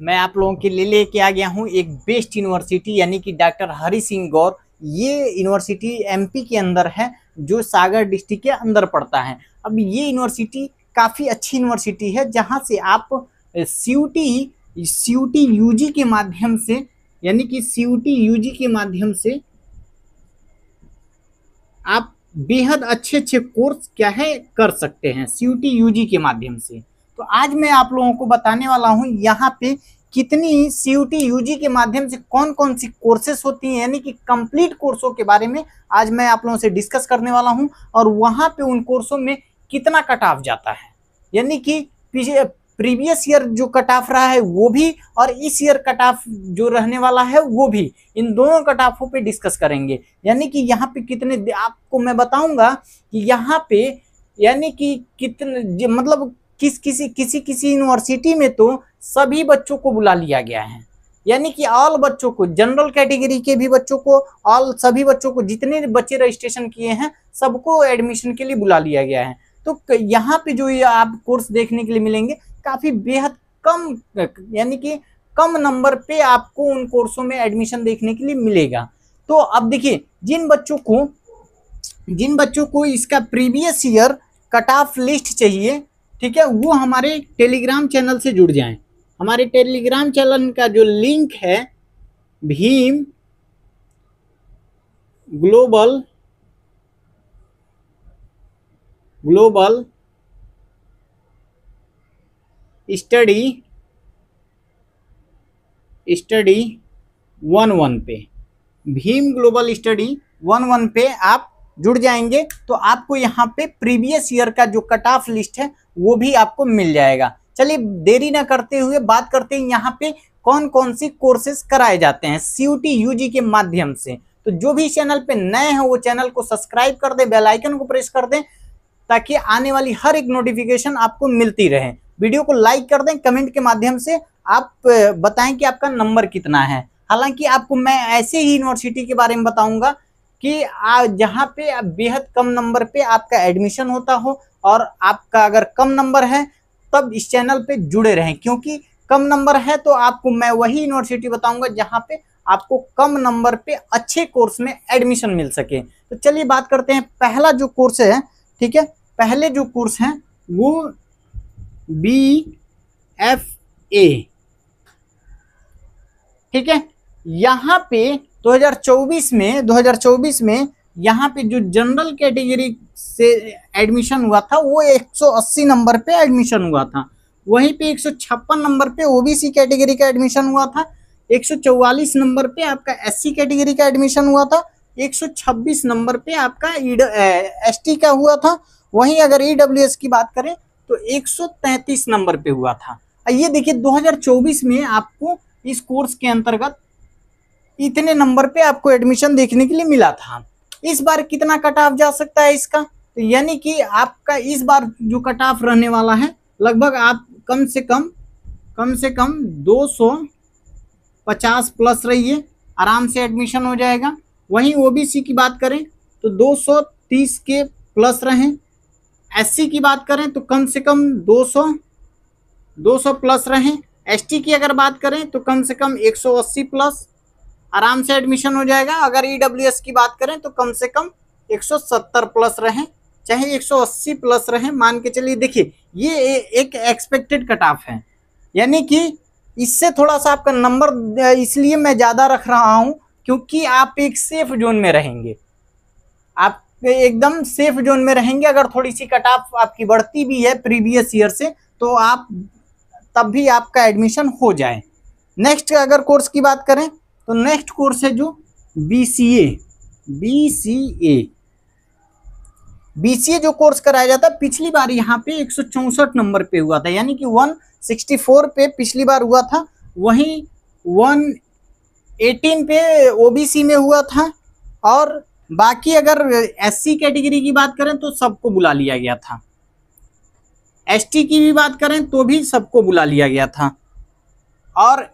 मैं आप लोगों के लिए लेके आ गया हूँ एक बेस्ट यूनिवर्सिटी यानी कि डॉक्टर हरि सिंह गौर। ये यूनिवर्सिटी एमपी के अंदर है, जो सागर डिस्ट्रिक्ट के अंदर पड़ता है। अब ये यूनिवर्सिटी काफ़ी अच्छी यूनिवर्सिटी है, जहाँ से आप सीयूटी यूजी के माध्यम से, यानी कि सीयूटी यूजी के माध्यम से आप बेहद अच्छे अच्छे कोर्स क्या है कर सकते हैं सीयूटी यूजी के माध्यम से। तो आज मैं आप लोगों को बताने वाला हूं यहाँ पे कितनी सीयूटी यूजी के माध्यम से कौन कौन सी कोर्सेस होती हैं, यानी कि कंप्लीट कोर्सों के बारे में आज मैं आप लोगों से डिस्कस करने वाला हूं। और वहाँ पे उन कोर्सों में कितना कट ऑफ जाता है, यानी कि प्रीवियस ईयर जो कट ऑफ रहा है वो भी, और इस ईयर कट ऑफ जो रहने वाला है वो भी, इन दोनों कट ऑफों पे डिस्कस करेंगे। यानी कि यहाँ पे कितने आपको मैं बताऊंगा कि यहाँ पे यानी कि कितने, मतलब किसी यूनिवर्सिटी में तो सभी बच्चों को बुला लिया गया है, यानी कि ऑल बच्चों को, जनरल कैटेगरी के भी बच्चों को, ऑल सभी बच्चों को, जितने बच्चे रजिस्ट्रेशन किए हैं सबको एडमिशन के लिए बुला लिया गया है। तो यहाँ पे जो ये आप कोर्स देखने के लिए मिलेंगे काफ़ी बेहद कम, यानी कि कम नंबर पे आपको उन कोर्सों में एडमिशन देखने के लिए मिलेगा। तो अब देखिए, जिन बच्चों को इसका previous year cut off list चाहिए, ठीक है, वो हमारे टेलीग्राम चैनल से जुड़ जाएं। हमारे टेलीग्राम चैनल का जो लिंक है भीम ग्लोबल स्टडी 11 पे, भीम ग्लोबल स्टडी 11 पे आप जुड़ जाएंगे तो आपको यहाँ पे प्रीवियस ईयर का जो कट ऑफ लिस्ट है वो भी आपको मिल जाएगा। चलिए देरी ना करते हुए बात करते हैं यहाँ पे कौन कौन सी कोर्सेज कराए जाते हैं सीयूटी यूजी के माध्यम से। तो जो भी चैनल पे नए हैं वो चैनल को सब्सक्राइब कर दें, बेल आइकन को प्रेस कर दें, ताकि आने वाली हर एक नोटिफिकेशन आपको मिलती रहे। वीडियो को लाइक कर दें, कमेंट के माध्यम से आप बताएं कि आपका नंबर कितना है। हालांकि आपको मैं ऐसे ही यूनिवर्सिटी के बारे में बताऊंगा कि जहाँ पे बेहद कम नंबर पे आपका एडमिशन होता हो, और आपका अगर कम नंबर है तब इस चैनल पे जुड़े रहें, क्योंकि कम नंबर है तो आपको मैं वही यूनिवर्सिटी बताऊंगा जहाँ पे आपको कम नंबर पे अच्छे कोर्स में एडमिशन मिल सके। तो चलिए बात करते हैं पहला जो कोर्स है, ठीक है, पहले जो कोर्स हैं वो BFA, ठीक है। यहाँ पे 2024 में यहाँ पे जो जनरल कैटेगरी से एडमिशन हुआ था वो 180 नंबर पे एडमिशन हुआ था। वहीं पे 156 नंबर पे ओबीसी कैटेगरी का एडमिशन हुआ था। 144 नंबर पे आपका एससी कैटेगरी का एडमिशन हुआ था। 126 नंबर पे आपका एसटी का हुआ था। वहीं अगर ईडब्ल्यूएस की बात करें तो 133 नंबर पे हुआ था। ये देखिए 2024 में आपको इस कोर्स के अंतर्गत इतने नंबर पे आपको एडमिशन देखने के लिए मिला था। इस बार कितना कट ऑफ जा सकता है इसका, तो यानी कि आपका इस बार जो कट ऑफ रहने वाला है लगभग आप कम से कम 250 प्लस रहिए, आराम से एडमिशन हो जाएगा। वहीं ओबीसी की बात करें तो 230 के प्लस रहें। एससी की बात करें तो कम से कम 200 प्लस रहें। एसटी की अगर बात करें तो कम से कम 180 प्लस, आराम से एडमिशन हो जाएगा। अगर ईडब्ल्यूएस की बात करें तो कम से कम 170 प्लस रहें, चाहे 180 प्लस रहें, मान के चलिए। देखिए ये एक एक्सपेक्टेड कट ऑफ है, यानी कि इससे थोड़ा सा आपका नंबर इसलिए मैं ज़्यादा रख रहा हूँ क्योंकि आप एक सेफ जोन में रहेंगे, आप एकदम सेफ जोन में रहेंगे। अगर थोड़ी सी कट ऑफ आपकी बढ़ती भी है प्रीवियस ईयर से तो आप तब भी आपका एडमिशन हो जाए। नेक्स्ट अगर कोर्स की बात करें तो नेक्स्ट कोर्स है जो बीसीए जो कोर्स कराया जाता है। पिछली बार यहाँ पे 164 नंबर पे हुआ था, यानी कि 164 पे पिछली बार हुआ था। वहीं 118 पे ओबीसी में हुआ था, और बाकी अगर एससी कैटेगरी की बात करें तो सबको बुला लिया गया था। एसटी की भी बात करें तो भी सबको बुला लिया गया था। और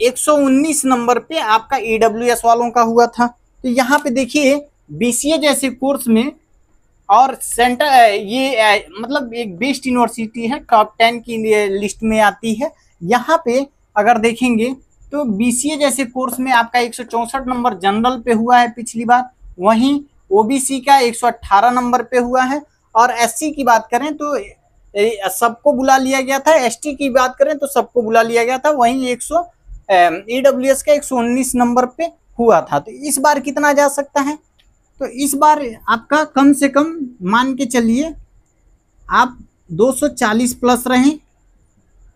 119 नंबर पे आपका ईडब्ल्यूएस वालों का हुआ था। तो यहाँ पे देखिए बीसीए जैसे कोर्स में, और सेंटर ये मतलब एक बेस्ट यूनिवर्सिटी है, टॉप 10 की लिस्ट में आती है। यहाँ पे अगर देखेंगे तो बीसीए जैसे कोर्स में आपका 164 नंबर जनरल पे हुआ है पिछली बार, वहीं ओबीसी का 118 नंबर पे हुआ है। और एससी की बात करें तो सबको बुला लिया गया था, एसटी की बात करें तो सबको बुला लिया गया था, वहीं ईडब्ल्यूएस का 119 नंबर पे हुआ था। तो इस बार कितना जा सकता है, तो इस बार आपका कम से कम मान के चलिए आप 240 प्लस रहें,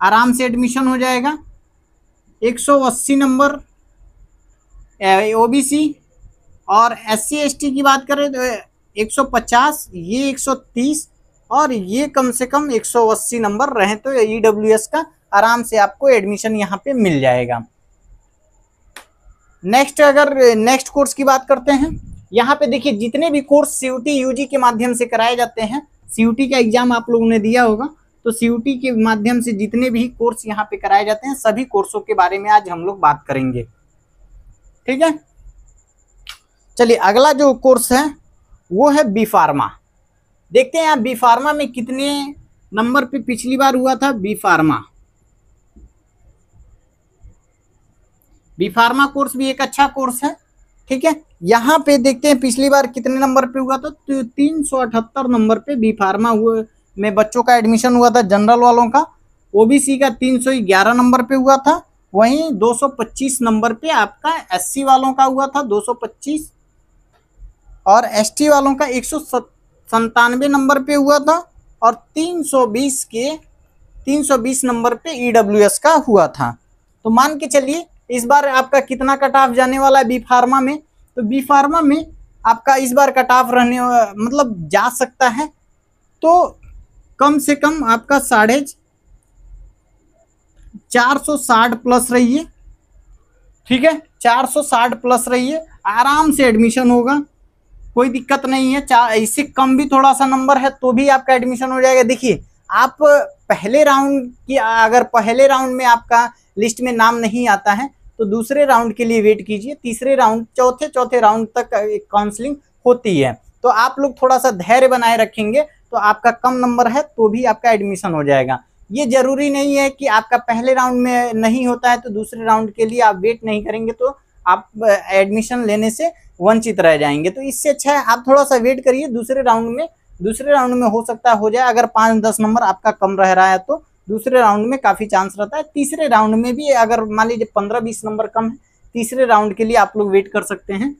आराम से एडमिशन हो जाएगा। 180 नंबर ओबीसी, और एससी एसटी की बात करें तो 150, ये 130, और ये कम से कम 180 नंबर रहे तो ईडब्ल्यूएस का आराम से आपको एडमिशन यहाँ पे मिल जाएगा। नेक्स्ट कोर्स की बात करते हैं, यहाँ पे देखिए जितने भी कोर्स सीयूटी यूजी के माध्यम से कराए जाते हैं, सीयूटी का एग्जाम आप लोगों ने दिया होगा, तो सीयूटी के माध्यम से जितने भी कोर्स यहाँ पे कराए जाते हैं सभी कोर्सों के बारे में आज हम लोग बात करेंगे, ठीक है। चलिए अगला जो कोर्स है वो है बी फार्मा। देखते हैं आप बी फार्मा में कितने नंबर पे पिछली बार हुआ था। बी फार्मा कोर्स भी एक अच्छा कोर्स है, ठीक है। यहाँ पे देखते हैं पिछली बार कितने नंबर पे हुआ था, तो 378 नंबर पे बी फार्मा हुआ में बच्चों का एडमिशन हुआ था, जनरल वालों का। ओबीसी का 311 नंबर पे हुआ था, वहीं 225 नंबर पे आपका एससी वालों का हुआ था 225, और एसटी वालों का 197 नंबर पे हुआ था, और 320 नंबर पे ईडब्ल्यूएस का हुआ था। तो मान के चलिए इस बार आपका कितना कट ऑफ जाने वाला है बी फार्मा में, तो बी फार्मा में आपका इस बार कट ऑफ रहने मतलब जा सकता है तो कम से कम आपका 460 प्लस रहिए, ठीक है। 460 प्लस रहिए, आराम से एडमिशन होगा, कोई दिक्कत नहीं है। इससे कम भी थोड़ा सा नंबर है तो भी आपका एडमिशन हो जाएगा। देखिए आप पहले राउंड की, अगर पहले राउंड में आपका लिस्ट में नाम नहीं आता है तो दूसरे राउंड के लिए वेट कीजिए, तीसरे राउंड, चौथे राउंड तक काउंसलिंग होती है। तो आप लोग थोड़ा सा धैर्य बनाए रखेंगे तो आपका कम नंबर है तो भी आपका एडमिशन हो जाएगा। ये जरूरी नहीं है कि आपका पहले राउंड में नहीं होता है तो दूसरे राउंड के लिए आप वेट नहीं करेंगे तो आप एडमिशन लेने से वंचित रह जाएंगे। तो इससे अच्छा है आप थोड़ा सा वेट करिए, दूसरे राउंड में हो सकता है हो जाए। अगर 5-10 नंबर आपका कम रह रहा है तो दूसरे राउंड में काफ़ी चांस रहता है। तीसरे राउंड में भी अगर मान लीजिए 15-20 नंबर कम है, तीसरे राउंड के लिए आप लोग वेट कर सकते हैं।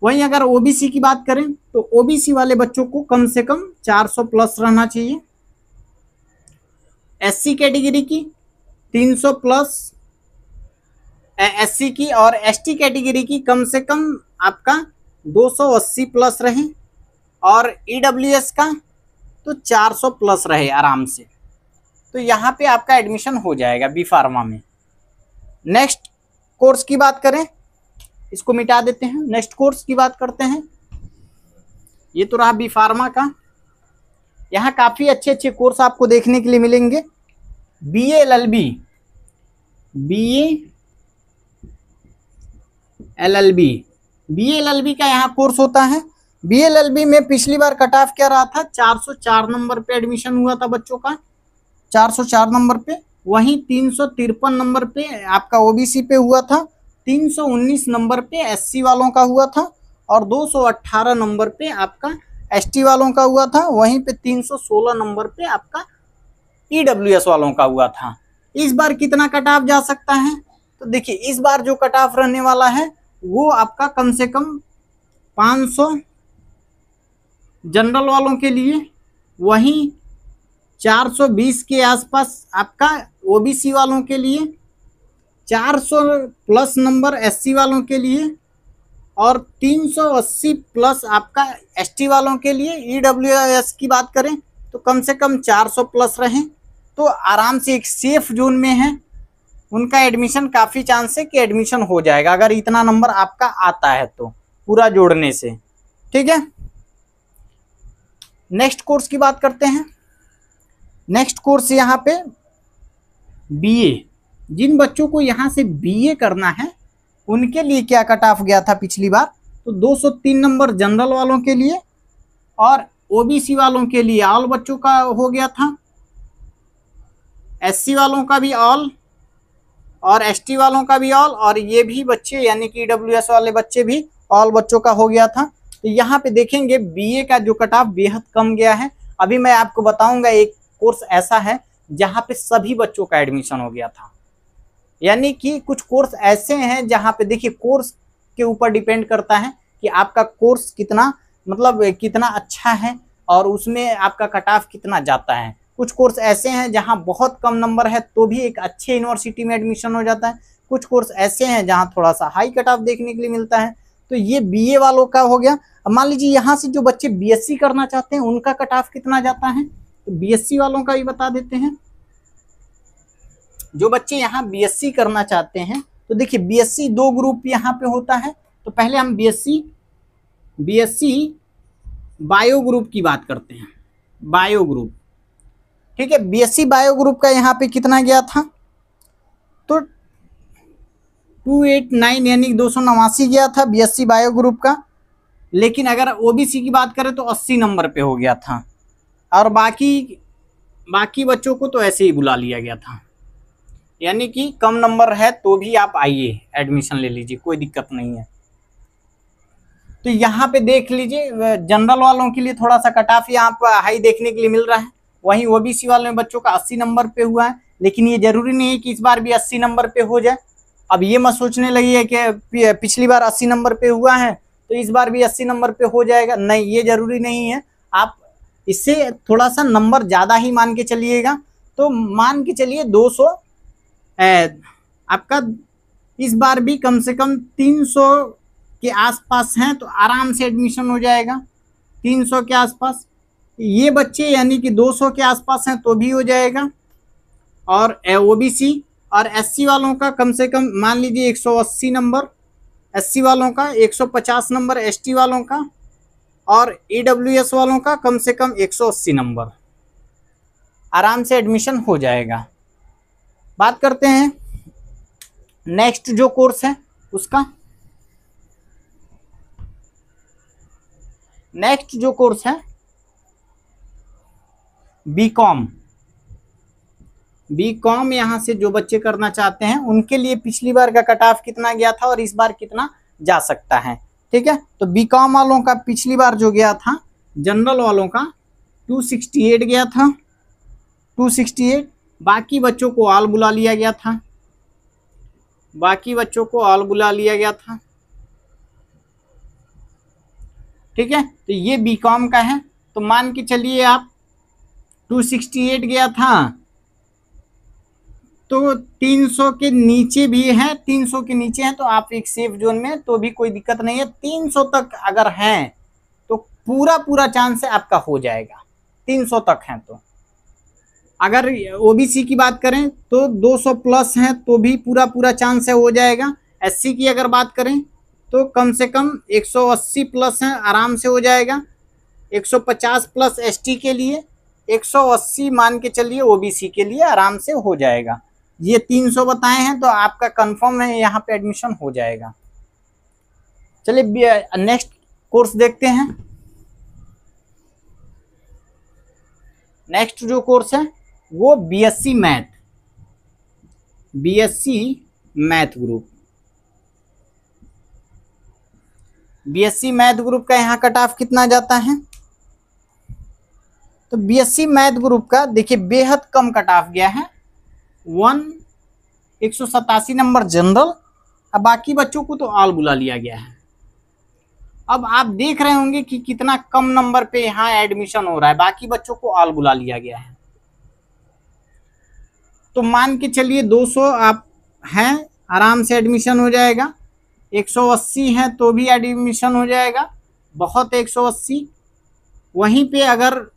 वहीं अगर ओबीसी की बात करें तो ओबीसी वाले बच्चों को कम से कम 400 प्लस रहना चाहिए, एससी कैटेगरी की 300 प्लस एससी की, और एसटी कैटेगरी की कम से कम आपका 280 प्लस रहे, और ईडब्ल्यूएस का तो 400 प्लस रहे आराम से। तो यहाँ पे आपका एडमिशन हो जाएगा बी फार्मा में। नेक्स्ट कोर्स की बात करें, इसको मिटा देते हैं, नेक्स्ट कोर्स की बात करते हैं। ये तो रहा बी फार्मा का। यहाँ काफ़ी अच्छे कोर्स आपको देखने के लिए मिलेंगे। बीए एलएलबी का यहाँ कोर्स होता है। बीए एलएलबी में पिछली बार कट ऑफ क्या रहा था, 404 नंबर पे एडमिशन हुआ था बच्चों का, 404 नंबर पे। वहीं 353 नंबर पे आपका ओबीसी पे हुआ था, 319 नंबर पे एससी वालों का हुआ था, और 218 नंबर पे आपका एसटी वालों का हुआ था। वहीं पे 316 नंबर पे आपका ईडब्ल्यूएस वालों का हुआ था। इस बार कितना कट ऑफ जा सकता है, तो देखिए इस बार जो कट ऑफ रहने वाला है वो आपका कम से कम 500 जनरल वालों के लिए, वहीं 420 के आसपास आपका ओबीसी वालों के लिए, 400 प्लस नंबर एससी वालों के लिए, और 380 प्लस आपका एसटी वालों के लिए। ईडब्ल्यूएस की बात करें तो कम से कम 400 प्लस रहें तो आराम से एक सेफ जोन में है, उनका एडमिशन काफ़ी चांस है कि एडमिशन हो जाएगा अगर इतना नंबर आपका आता है तो पूरा जोड़ने से, ठीक है। नेक्स्ट कोर्स की बात करते हैं। नेक्स्ट कोर्स यहाँ पे बीए, जिन बच्चों को यहाँ से बीए करना है उनके लिए क्या कट ऑफ गया था पिछली बार, तो 203 नंबर जनरल वालों के लिए, और ओबीसी वालों के लिए ऑल बच्चों का हो गया था, एससी वालों का भी ऑल, और एसटी वालों का भी ऑल, और ये भी बच्चे यानी कि ईडब्ल्यूएस वाले बच्चे भी ऑल बच्चों का हो गया था। तो यहाँ पे देखेंगे बीए का जो कट ऑफ बेहद कम गया है। अभी मैं आपको बताऊंगा एक कोर्स ऐसा है जहाँ पे सभी बच्चों का एडमिशन हो गया था। यानी कि कुछ कोर्स ऐसे हैं जहाँ पे देखिए कोर्स के ऊपर डिपेंड करता है कि आपका कोर्स कितना मतलब कितना अच्छा है और उसमें आपका कट ऑफ कितना जाता है। कुछ कोर्स ऐसे हैं जहाँ बहुत कम नंबर है तो भी एक अच्छे यूनिवर्सिटी में एडमिशन हो जाता है। कुछ कोर्स ऐसे हैं जहाँ थोड़ा सा हाई कट ऑफ देखने के लिए मिलता है। तो ये बीए वालों का हो गया। अब मान लीजिए यहाँ से जो बच्चे बीएससी करना चाहते हैं उनका कट ऑफ कितना जाता है, तो बीएससी वालों का भी बता देते हैं। जो बच्चे यहाँ बीएससी करना चाहते हैं तो देखिए बीएससी 2 ग्रुप यहाँ पे होता है। तो पहले हम बीएससी बायो ग्रुप की बात करते हैं। बायो ग्रुप, ठीक है। बीएससी बायो ग्रुप का यहाँ पे कितना गया था, तो 289 यानी 289 गया था बीएससी बायो ग्रुप का। लेकिन अगर ओबीसी की बात करें तो 80 नंबर पे हो गया था, और बाकी बच्चों को तो ऐसे ही बुला लिया गया था। यानी कि कम नंबर है तो भी आप आइए एडमिशन ले लीजिए, कोई दिक्कत नहीं है। तो यहाँ पे देख लीजिए जनरल वालों के लिए थोड़ा सा कट ऑफ यहाँ पर हाई देखने के लिए मिल रहा है। वहीं ओबीसी वाले बच्चों का 80 नंबर पे हुआ है। लेकिन ये जरूरी नहीं है कि इस बार भी 80 नंबर पे हो जाए। अब ये मत सोचने लगी है कि पिछली बार 80 नंबर पे हुआ है तो इस बार भी 80 नंबर पे हो जाएगा, नहीं, ये जरूरी नहीं है। आप इससे थोड़ा सा नंबर ज़्यादा ही मान के चलिएगा। तो मान के चलिए 200 आपका इस बार भी कम से कम 300 के आसपास हैं तो आराम से एडमिशन हो जाएगा। 300 के आसपास ये बच्चे यानी कि 200 के आसपास हैं तो भी हो जाएगा। और ओबीसी और एससी वालों का कम से कम मान लीजिए 180 नंबर एससी वालों का, 150 नंबर एसटी वालों का, और ईडब्ल्यूएस वालों का कम से कम 180 नंबर, आराम से एडमिशन हो जाएगा। बात करते हैं नेक्स्ट जो कोर्स है उसका। नेक्स्ट जो कोर्स है बीकॉम यहाँ से जो बच्चे करना चाहते हैं उनके लिए पिछली बार का कट ऑफ कितना गया था और इस बार कितना जा सकता है, ठीक है। तो बीकॉम वालों का पिछली बार जो गया था जनरल वालों का 268 गया था, 268। बाकी बच्चों को ऑल बुला लिया गया था, ठीक है। तो ये बीकॉम का है। तो मान के चलिए आप 268 गया था तो 300 के नीचे भी है, 300 के नीचे है तो आप एक सेफ जोन में, तो भी कोई दिक्कत नहीं है। 300 तक अगर हैं तो पूरा चांस है आपका हो जाएगा। 300 तक हैं तो अगर ओबीसी की बात करें तो 200 प्लस हैं तो भी पूरा चांस है हो जाएगा। एससी की अगर बात करें तो कम से कम 180 प्लस हैं, आराम से हो जाएगा। 150 प्लस एसटी के लिए, 180 मान के चलिए ओबीसी के लिए, आराम से हो जाएगा। ये 300 बताए हैं तो आपका कंफर्म है यहाँ पे एडमिशन हो जाएगा। चलिए नेक्स्ट कोर्स देखते हैं। नेक्स्ट जो कोर्स है वो BSc math group. BSc math group का यहाँ कट ऑफ कितना जाता है, तो बीएससी मैथ ग्रुप का देखिए बेहद कम कट ऑफ गया है, 187 नंबर जनरल। अब बाकी बच्चों को तो ऑल बुला लिया गया है। अब आप देख रहे होंगे कि कितना कम नंबर पे यहाँ एडमिशन हो रहा है, बाकी बच्चों को ऑल बुला लिया गया है। तो मान के चलिए 200 आप हैं, आराम से एडमिशन हो जाएगा। 180 है तो भी एडमिशन हो जाएगा, बहुत 180। वहीं पे अगर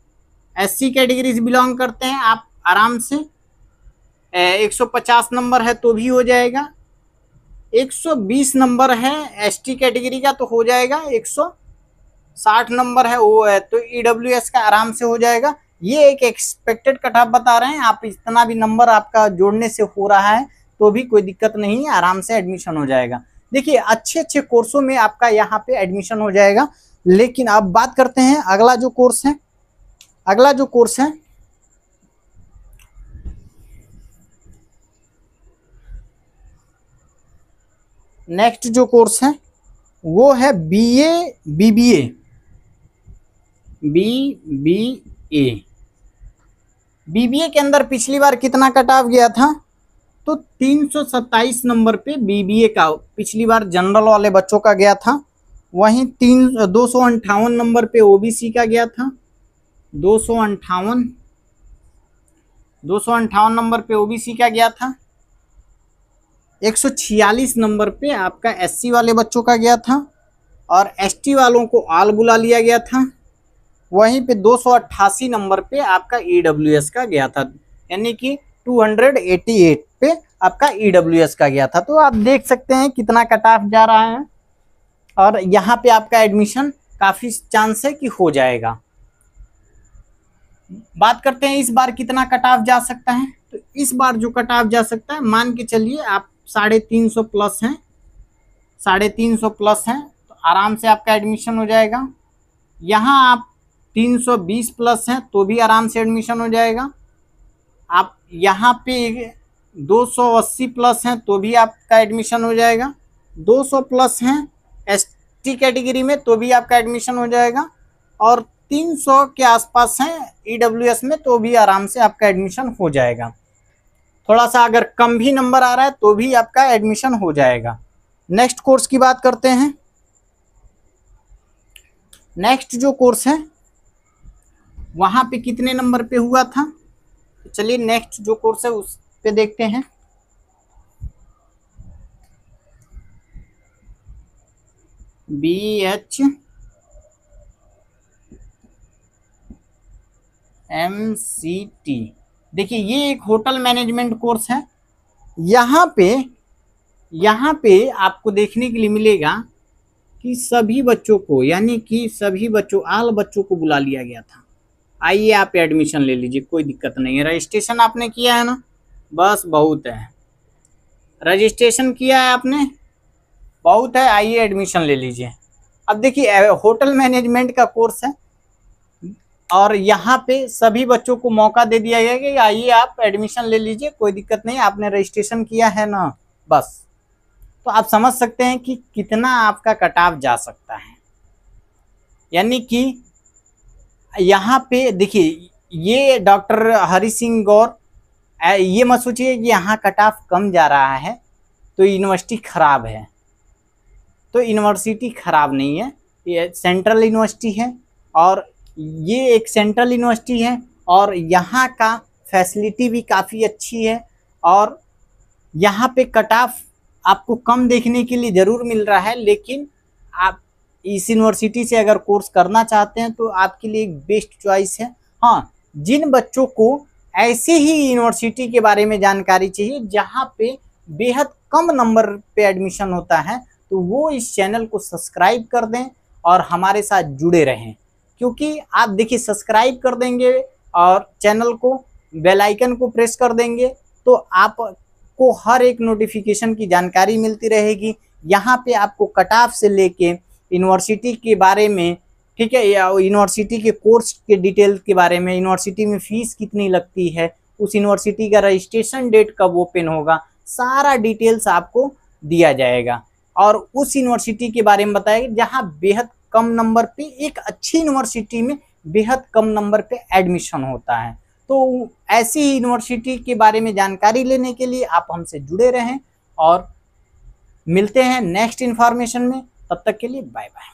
एससी कैटेगरी से बिलोंग करते हैं आप आराम से 150 नंबर है तो भी हो जाएगा। 120 नंबर है एसटी कैटेगरी का तो हो जाएगा। 160 नंबर है वो है तो ईडब्ल्यूएस का आराम से हो जाएगा। ये एक एक्सपेक्टेड कट ऑफ बता रहे हैं, आप इतना भी नंबर आपका जोड़ने से हो रहा है तो भी कोई दिक्कत नहीं है, आराम से एडमिशन हो जाएगा। देखिए अच्छे कोर्सों में आपका यहाँ पे एडमिशन हो जाएगा। लेकिन अब बात करते हैं अगला जो कोर्स है। अगला जो कोर्स है नेक्स्ट जो कोर्स है वो है BA BBA। BBA के अंदर पिछली बार कितना कट ऑफ गया था? तो 327 नंबर पे BBA का पिछली बार जनरल वाले बच्चों का गया था। वहीं 258 नंबर पे OBC का गया था। 258 नंबर पे OBC का गया था। 146 नंबर पे आपका SC वाले बच्चों का गया था और ST वालों को ऑल बुला लिया गया था। वहीं पे 288 नंबर पे आपका EWS का गया था, यानी कि 288 पे आपका EWS का गया था। तो आप देख सकते हैं कितना कट ऑफ जा रहा है और यहाँ पे आपका एडमिशन काफी चांस है कि हो जाएगा। बात करते हैं इस बार कितना कट ऑफ जा सकता है। तो इस बार जो कट ऑफ जा सकता है, मान के चलिए आप 350 प्लस हैं, 350 प्लस हैं तो आराम से आपका एडमिशन हो जाएगा। यहाँ आप 320 प्लस हैं तो भी आराम से एडमिशन हो जाएगा। आप यहाँ पे 280 प्लस हैं तो भी आपका एडमिशन हो जाएगा। 200 प्लस हैं ST कैटेगरी में तो भी आपका एडमिशन हो जाएगा और 300 के आसपास हैं EWS में तो भी आराम से आपका एडमिशन हो जाएगा। थोड़ा सा अगर कम भी नंबर आ रहा है तो भी आपका एडमिशन हो जाएगा। नेक्स्ट कोर्स की बात करते हैं। नेक्स्ट जो कोर्स है वहाँ पे कितने नंबर पे हुआ था? चलिए नेक्स्ट जो कोर्स है उस पे देखते हैं। BHMCT, देखिए ये एक होटल मैनेजमेंट कोर्स है। यहाँ पे आपको देखने के लिए मिलेगा कि सभी बच्चों को, यानी कि सभी बच्चों ऑल बच्चों को बुला लिया गया था। आइए आप एडमिशन ले लीजिए, कोई दिक्कत नहीं है। रजिस्ट्रेशन आपने किया है ना, बस बहुत है। रजिस्ट्रेशन किया है आपने, बहुत है, आइए एडमिशन ले लीजिए। अब देखिए होटल मैनेजमेंट का कोर्स है और यहाँ पे सभी बच्चों को मौका दे दिया गया कि आइए आप एडमिशन ले लीजिए, कोई दिक्कत नहीं, आपने रजिस्ट्रेशन किया है ना, बस। तो आप समझ सकते हैं कि कितना आपका कट ऑफ जा सकता है। यानी कि यहाँ पे देखिए ये डॉक्टर हरि सिंह गौर, ये मत सोचिए कि यहाँ कट ऑफ कम जा रहा है तो यूनिवर्सिटी खराब है। तो यूनिवर्सिटी खराब नहीं है, ये सेंट्रल यूनिवर्सिटी है और ये एक सेंट्रल यूनिवर्सिटी है और यहाँ का फैसिलिटी भी काफ़ी अच्छी है और यहाँ पे कट ऑफ आपको कम देखने के लिए ज़रूर मिल रहा है। लेकिन आप इस यूनिवर्सिटी से अगर कोर्स करना चाहते हैं तो आपके लिए एक बेस्ट चॉइस है। हाँ, जिन बच्चों को ऐसे ही यूनिवर्सिटी के बारे में जानकारी चाहिए जहाँ पे बेहद कम नंबर पे एडमिशन होता है, तो वो इस चैनल को सब्सक्राइब कर दें और हमारे साथ जुड़े रहें। क्योंकि आप देखिए सब्सक्राइब कर देंगे और चैनल को बेल आइकन को प्रेस कर देंगे तो आपको हर एक नोटिफिकेशन की जानकारी मिलती रहेगी। यहाँ पे आपको कट ऑफ से लेके यूनिवर्सिटी के बारे में, ठीक है, या यूनिवर्सिटी के कोर्स के डिटेल के बारे में, यूनिवर्सिटी में फीस कितनी लगती है, उस यूनिवर्सिटी का रजिस्ट्रेशन डेट कब ओपन होगा, सारा डिटेल्स आपको दिया जाएगा और उस यूनिवर्सिटी के बारे में बताएगा जहाँ बेहद कम नंबर पे, एक अच्छी यूनिवर्सिटी में बेहद कम नंबर पे एडमिशन होता है। तो ऐसी यूनिवर्सिटी के बारे में जानकारी लेने के लिए आप हमसे जुड़े रहें और मिलते हैं नेक्स्ट इन्फॉर्मेशन में। तब तक के लिए बाय बाय।